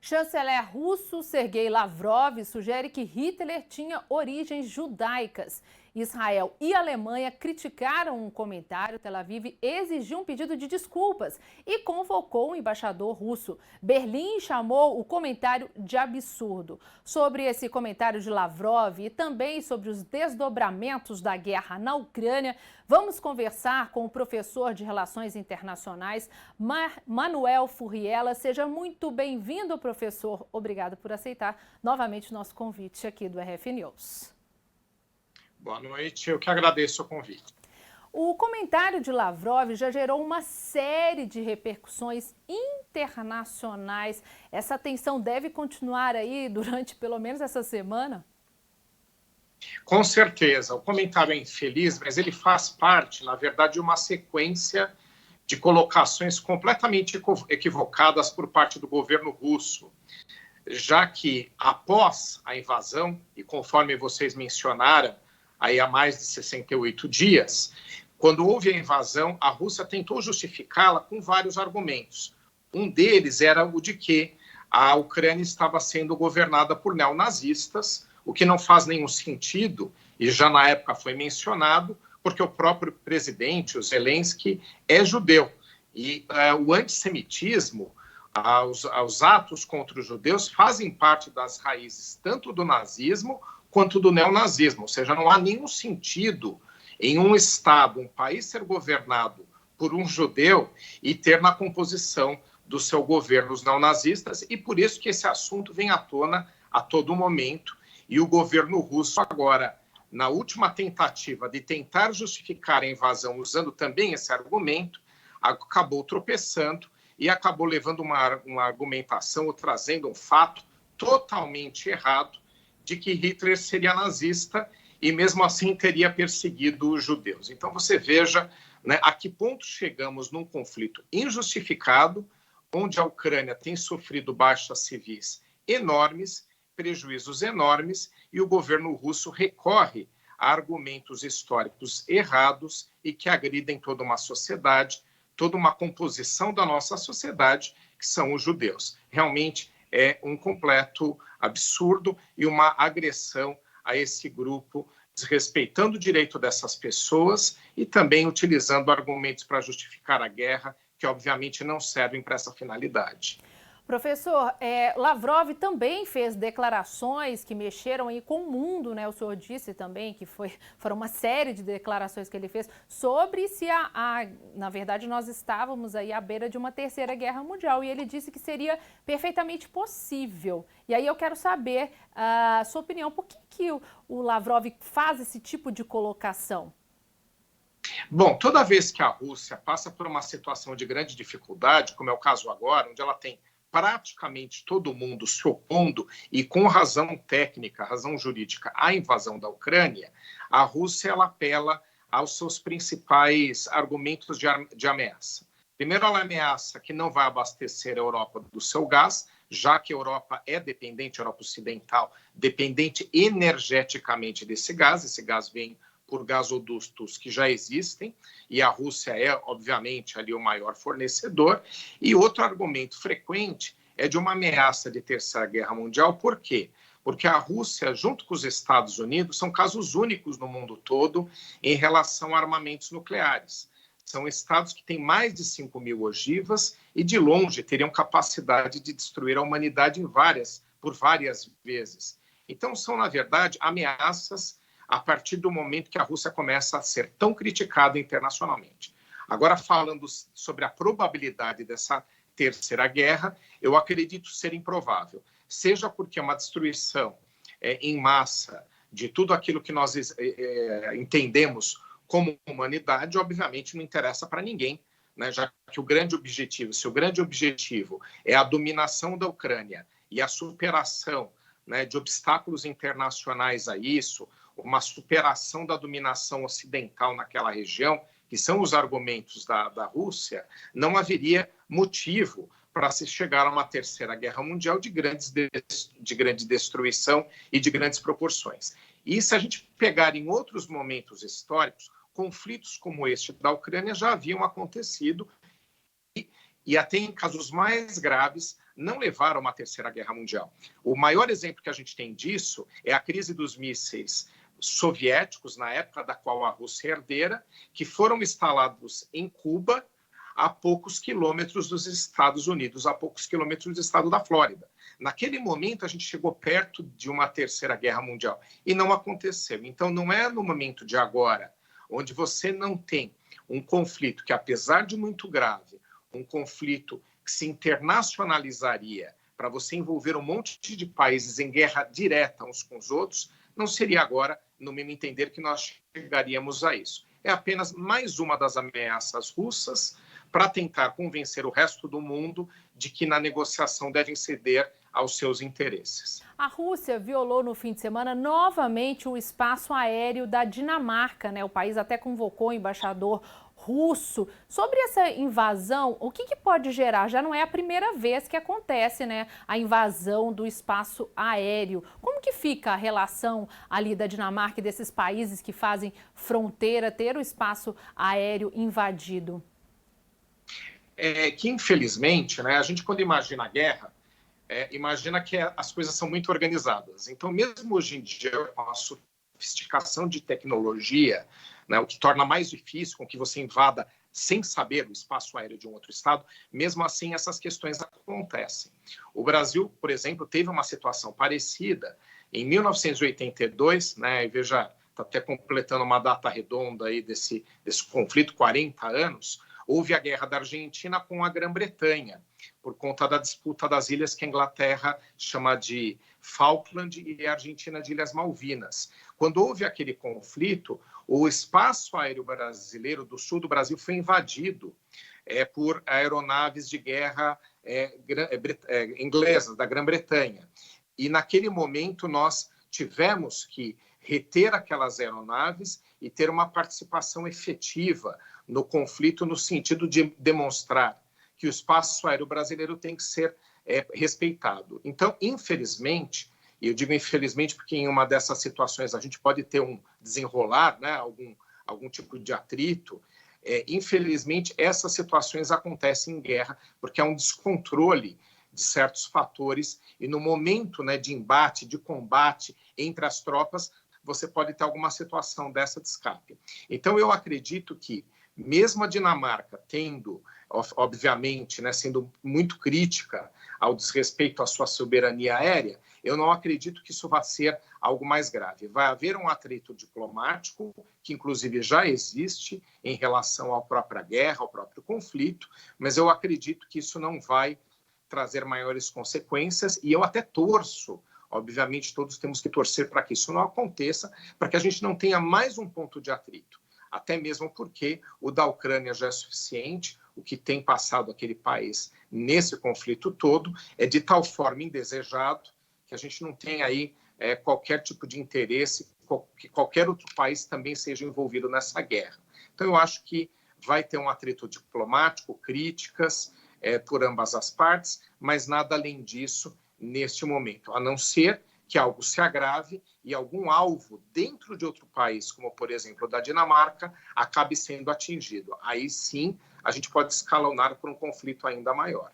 Chanceler russo Sergei Lavrov sugere que Hitler tinha origens judaicas. Israel e Alemanha criticaram um comentário. Tel Aviv exigiu um pedido de desculpas e convocou o embaixador russo. Berlim chamou o comentário de absurdo. Sobre esse comentário de Lavrov e também sobre os desdobramentos da guerra na Ucrânia, vamos conversar com o professor de Relações Internacionais, Manuel Furriela. Seja muito bem-vindo, professor. Obrigado por aceitar novamente o nosso convite aqui do RF News. Boa noite, eu que agradeço o convite. O comentário de Lavrov já gerou uma série de repercussões internacionais. Essa tensão deve continuar aí durante pelo menos essa semana? Com certeza, o comentário é infeliz, mas ele faz parte, na verdade, de uma sequência de colocações completamente equivocadas por parte do governo russo, já que após a invasão, e conforme vocês mencionaram, aí há mais de 68 dias, quando houve a invasão, a Rússia tentou justificá-la com vários argumentos. Um deles era o de que a Ucrânia estava sendo governada por neonazistas, o que não faz nenhum sentido, e já na época foi mencionado, porque o próprio presidente, o Zelensky, é judeu. E o antissemitismo, os atos contra os judeus, fazem parte das raízes tanto do nazismo quanto do neonazismo, ou seja, não há nenhum sentido em um Estado, um país ser governado por um judeu e ter na composição do seu governo os neonazistas, e por isso que esse assunto vem à tona a todo momento, e o governo russo agora, na última tentativa de tentar justificar a invasão usando também esse argumento, acabou tropeçando e acabou levando uma argumentação ou trazendo um fato totalmente errado, de que Hitler seria nazista e mesmo assim teria perseguido os judeus. Então você veja, né, a que ponto chegamos num conflito injustificado, onde a Ucrânia tem sofrido baixas civis enormes, prejuízos enormes, e o governo russo recorre a argumentos históricos errados e que agridem toda uma sociedade, toda uma composição da nossa sociedade, que são os judeus. Realmente é um completo absurdo e uma agressão a esse grupo, desrespeitando o direito dessas pessoas e também utilizando argumentos para justificar a guerra, que obviamente não servem para essa finalidade. Professor, Lavrov também fez declarações que mexeram aí com o mundo, né? O senhor disse também que foram uma série de declarações que ele fez sobre se na verdade, nós estávamos aí à beira de uma terceira guerra mundial, e ele disse que seria perfeitamente possível. E aí eu quero saber a sua opinião, por que o Lavrov faz esse tipo de colocação? Bom, toda vez que a Rússia passa por uma situação de grande dificuldade, como é o caso agora, onde ela tem praticamente todo mundo se opondo e com razão técnica, razão jurídica, à invasão da Ucrânia, a Rússia ela apela aos seus principais argumentos de ameaça. Primeiro, ela ameaça que não vai abastecer a Europa do seu gás, já que a Europa é dependente, a Europa Ocidental, dependente energeticamente desse gás. Esse gás vem por gasodutos que já existem, e a Rússia é, obviamente, ali o maior fornecedor. E outro argumento frequente é de uma ameaça de terceira guerra mundial. Por quê? Porque a Rússia, junto com os Estados Unidos, são casos únicos no mundo todo em relação a armamentos nucleares. São estados que têm mais de 5.000 ogivas e, de longe, teriam capacidade de destruir a humanidade por várias vezes. Então, são, na verdade, ameaças a partir do momento que a Rússia começa a ser tão criticada internacionalmente. Agora, falando sobre a probabilidade dessa terceira guerra, eu acredito ser improvável, seja porque é uma destruição em massa de tudo aquilo que nós entendemos como humanidade, obviamente não interessa para ninguém, né? Já que se o grande objetivo é a dominação da Ucrânia e a superação, né, de obstáculos internacionais a isso, uma superação da dominação ocidental naquela região, que são os argumentos da Rússia, não haveria motivo para se chegar a uma terceira guerra mundial de grande destruição e de grandes proporções. E se a gente pegar em outros momentos históricos, conflitos como este da Ucrânia já haviam acontecido, e até em casos mais graves não levaram a uma terceira guerra mundial. O maior exemplo que a gente tem disso é a crise dos mísseis soviéticos, na época da qual a Rússia é herdeira, que foram instalados em Cuba, a poucos quilômetros dos Estados Unidos, a poucos quilômetros do estado da Flórida. Naquele momento, a gente chegou perto de uma terceira guerra mundial e não aconteceu. Então, não é no momento de agora, onde você não tem um conflito que, apesar de muito grave, um conflito que se internacionalizaria para você envolver um monte de países em guerra direta uns com os outros, não seria agora, no meu entender, que nós chegaríamos a isso. É apenas mais uma das ameaças russas para tentar convencer o resto do mundo de que na negociação devem ceder aos seus interesses. A Rússia violou no fim de semana novamente o espaço aéreo da Dinamarca, né? O país até convocou o embaixador russo. Sobre essa invasão, o que pode gerar? Já não é a primeira vez que acontece, né, a invasão do espaço aéreo. Como que fica a relação ali da Dinamarca e desses países que fazem fronteira ter o espaço aéreo invadido? Que infelizmente, né, a gente quando imagina a guerra, imagina que as coisas são muito organizadas. Então, mesmo hoje em dia, com a sofisticação de tecnologia, né, o que torna mais difícil com que você invada sem saber o espaço aéreo de um outro estado, mesmo assim essas questões acontecem. O Brasil, por exemplo, teve uma situação parecida em 1982, né, e veja, está até completando uma data redonda aí desse conflito, 40 anos, houve a guerra da Argentina com a Grã-Bretanha, por conta da disputa das ilhas que a Inglaterra chama de Falkland e a Argentina de Ilhas Malvinas. Quando houve aquele conflito, o espaço aéreo brasileiro do sul do Brasil foi invadido por aeronaves de guerra inglesas, da Grã-Bretanha. E naquele momento nós tivemos que reter aquelas aeronaves e ter uma participação efetiva no conflito, no sentido de demonstrar que o espaço aéreo brasileiro tem que ser respeitado. Então, infelizmente, e eu digo infelizmente porque em uma dessas situações a gente pode ter um desenrolar, né, algum tipo de atrito, infelizmente essas situações acontecem em guerra porque há um descontrole de certos fatores e no momento, né, de embate, de combate entre as tropas, você pode ter alguma situação dessa de escape. Então, eu acredito que, mesmo a Dinamarca tendo, obviamente, né, sendo muito crítica ao desrespeito à sua soberania aérea, eu não acredito que isso vá ser algo mais grave. Vai haver um atrito diplomático, que inclusive já existe em relação à própria guerra, ao próprio conflito, mas eu acredito que isso não vai trazer maiores consequências e eu até torço. Obviamente, todos temos que torcer para que isso não aconteça, para que a gente não tenha mais um ponto de atrito. Até mesmo porque o da Ucrânia já é suficiente, o que tem passado aquele país nesse conflito todo é de tal forma indesejado que a gente não tem aí qualquer tipo de interesse que qualquer outro país também seja envolvido nessa guerra. Então, eu acho que vai ter um atrito diplomático, críticas por ambas as partes, mas nada além disso neste momento, a não ser que algo se agrave e algum alvo dentro de outro país, como por exemplo da Dinamarca, acabe sendo atingido. Aí sim, a gente pode escalonar para um conflito ainda maior.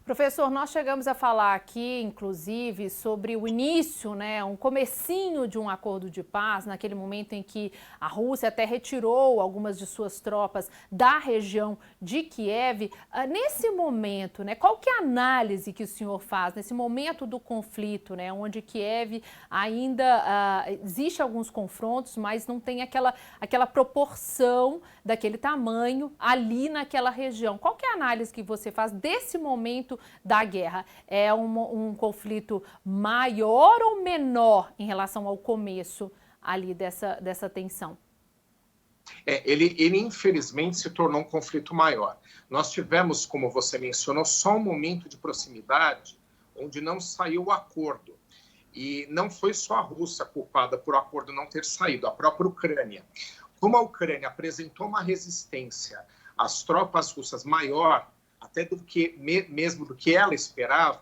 Professor, nós chegamos a falar aqui, inclusive, sobre o início, né, um comecinho de um acordo de paz, naquele momento em que a Rússia até retirou algumas de suas tropas da região de Kiev. Nesse momento, né, qual que é a análise que o senhor faz nesse momento do conflito, né, onde Kiev ainda existe alguns confrontos, mas não tem aquela proporção daquele tamanho ali naquela região? Qual que é a análise que você faz desse momento da guerra? É um conflito maior ou menor em relação ao começo ali dessa tensão? Ele infelizmente se tornou um conflito maior. Nós tivemos, como você mencionou, só um momento de proximidade onde não saiu o acordo. E não foi só a Rússia culpada por o acordo não ter saído, a própria Ucrânia. Como a Ucrânia apresentou uma resistência às tropas russas maior até mesmo do que ela esperava,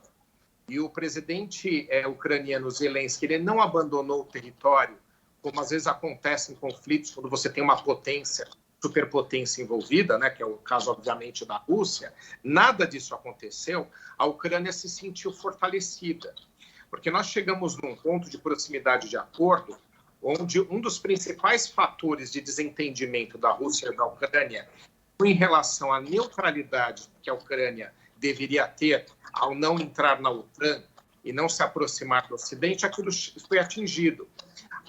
e o presidente ucraniano Zelensky ele não abandonou o território, como às vezes acontece em conflitos, quando você tem uma potência superpotência envolvida, né, que é o caso, obviamente, da Rússia, nada disso aconteceu, a Ucrânia se sentiu fortalecida. Porque nós chegamos num ponto de proximidade de acordo onde um dos principais fatores de desentendimento da Rússia e da Ucrânia em relação à neutralidade que a Ucrânia deveria ter ao não entrar na OTAN e não se aproximar do Ocidente, aquilo foi atingido.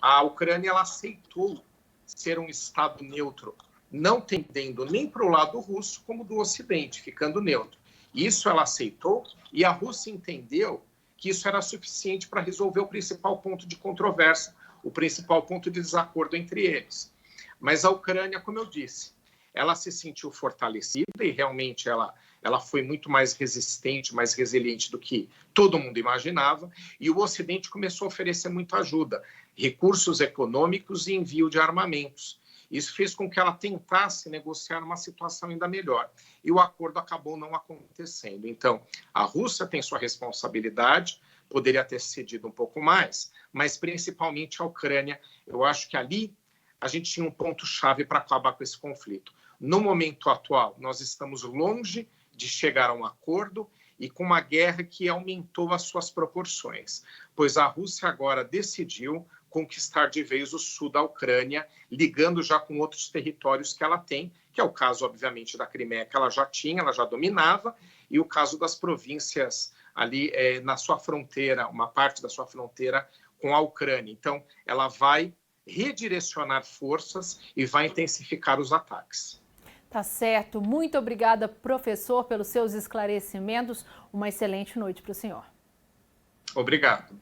A Ucrânia ela aceitou ser um Estado neutro, não tendendo nem para o lado russo como do Ocidente, ficando neutro. Isso ela aceitou e a Rússia entendeu que isso era suficiente para resolver o principal ponto de controvérsia, o principal ponto de desacordo entre eles. Mas a Ucrânia, como eu disse, ela se sentiu fortalecida e realmente ela foi muito mais resistente, mais resiliente do que todo mundo imaginava, e o Ocidente começou a oferecer muita ajuda, recursos econômicos e envio de armamentos. Isso fez com que ela tentasse negociar uma situação ainda melhor. E o acordo acabou não acontecendo. Então, a Rússia tem sua responsabilidade, poderia ter cedido um pouco mais, mas principalmente a Ucrânia. Eu acho que ali a gente tinha um ponto-chave para acabar com esse conflito. No momento atual, nós estamos longe de chegar a um acordo e com uma guerra que aumentou as suas proporções, pois a Rússia agora decidiu conquistar de vez o sul da Ucrânia, ligando já com outros territórios que ela tem, que é o caso, obviamente, da Crimeia, que ela já tinha, ela já dominava, e o caso das províncias ali na sua fronteira, uma parte da sua fronteira com a Ucrânia. Então, ela vai redirecionar forças e vai intensificar os ataques. Tá certo. Muito obrigada, professor, pelos seus esclarecimentos. Uma excelente noite para o senhor. Obrigado.